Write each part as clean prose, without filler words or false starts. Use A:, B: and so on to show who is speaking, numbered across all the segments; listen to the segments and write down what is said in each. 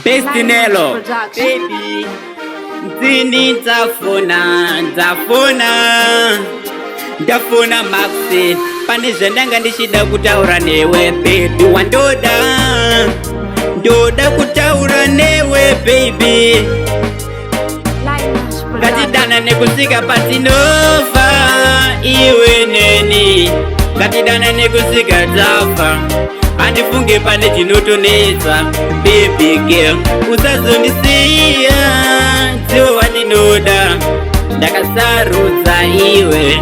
A: Bestinello baby Zini ndafuna Maxi pane zvandanga ndichida kutaura newe baby ndoda kutaura newe baby ngatidana nekusika patinova iwe neni ngatidana nekusika tafa andifunge pane chinotonetsa baby girl usazondisiya dziwo wandinoda ndakasarudza iwe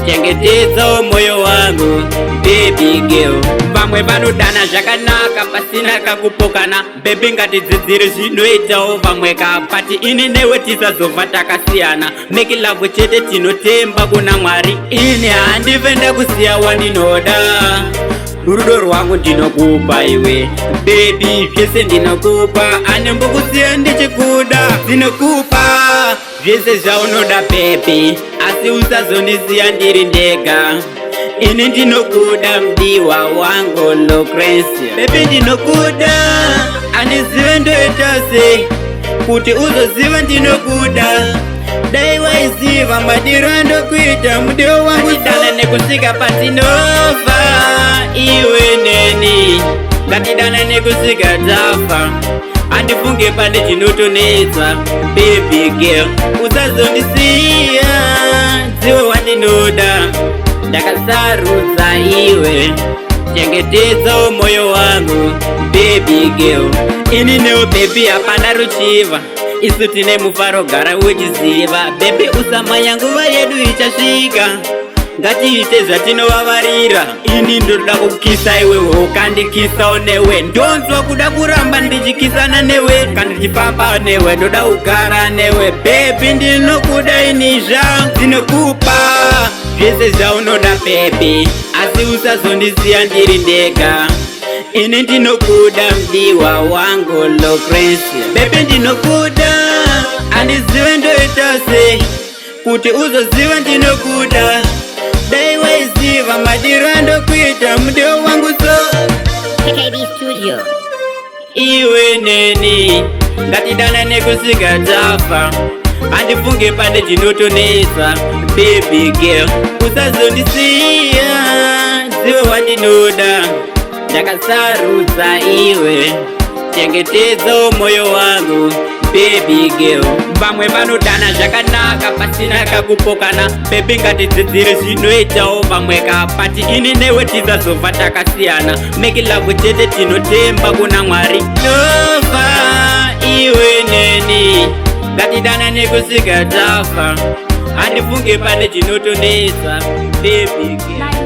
A: chengetedza moyo wangu baby girl vamwe vanodana zvakanaka pasina kakupokana baby ngatidzidzire zvinoitawo vamwe kapati ini newe tisazobva takasiyana make love chete tinotemba kuna Mwari ini handive ndakusiya wandinoda rudo rwangu ndinokupa iwe baby zvese ndinokupa anembokusiya ndichikuda ndinokupa zvese zvaunoda baby asi usazondisiya ndiri ndega ini ndinokuda mdiwa wangu Lucrecia baby ndinokuda andizive ndoita sei kuti uzoziva ndinokuda dai waiziva madiro andokuita mudiwa wangu dana nekusika patinova iwe neni ngatidana nekusika tafa andifunge pane chinotonetsa baby girl usazondisiya dziwe wandinoda ndakasarudza iwe chengetedza moyo wangu baby girl ini newe baby hapana ruchiva isu tine mufaro gara uchiziva baby usamanya nguva yedu ichasvika ngatiite zvatinovavarira ini ndoda kukisa iwe ukandikisawo newe ndonzwa kuda kuramba ndichikisana newe kana ndichifamba newe ndoda kugara newe baby ndinokuda ini zvangu ndinokupa zvese zvaunoda baby asi usazondisiya ndiri ndega ini ndinokuda mdiwa wangu Lucrecia baby ndinokuda andizive ndoita sei kuti uzoziva ndinokuda dai waiziva madiro andokuita mudiwa wangu so
B: KKB Studio
A: iwe neni ngatidana nekusika tafa andifunge pane chinotonetsa baby girl usazondisiya dziwe wandinoda ndakasarudza iwe chengetedza moyo wangu baby girl vamwe vanodana zvakanaka pasina kakupokana baby ngatidzidzire zvinoitawo vamwe kapati ini newe tisazobva takasiyana make love chete tinotemba kuna Mwari nova iwe neni ngatidana nekusika tafa andifunge pane chinotonetsa baby girl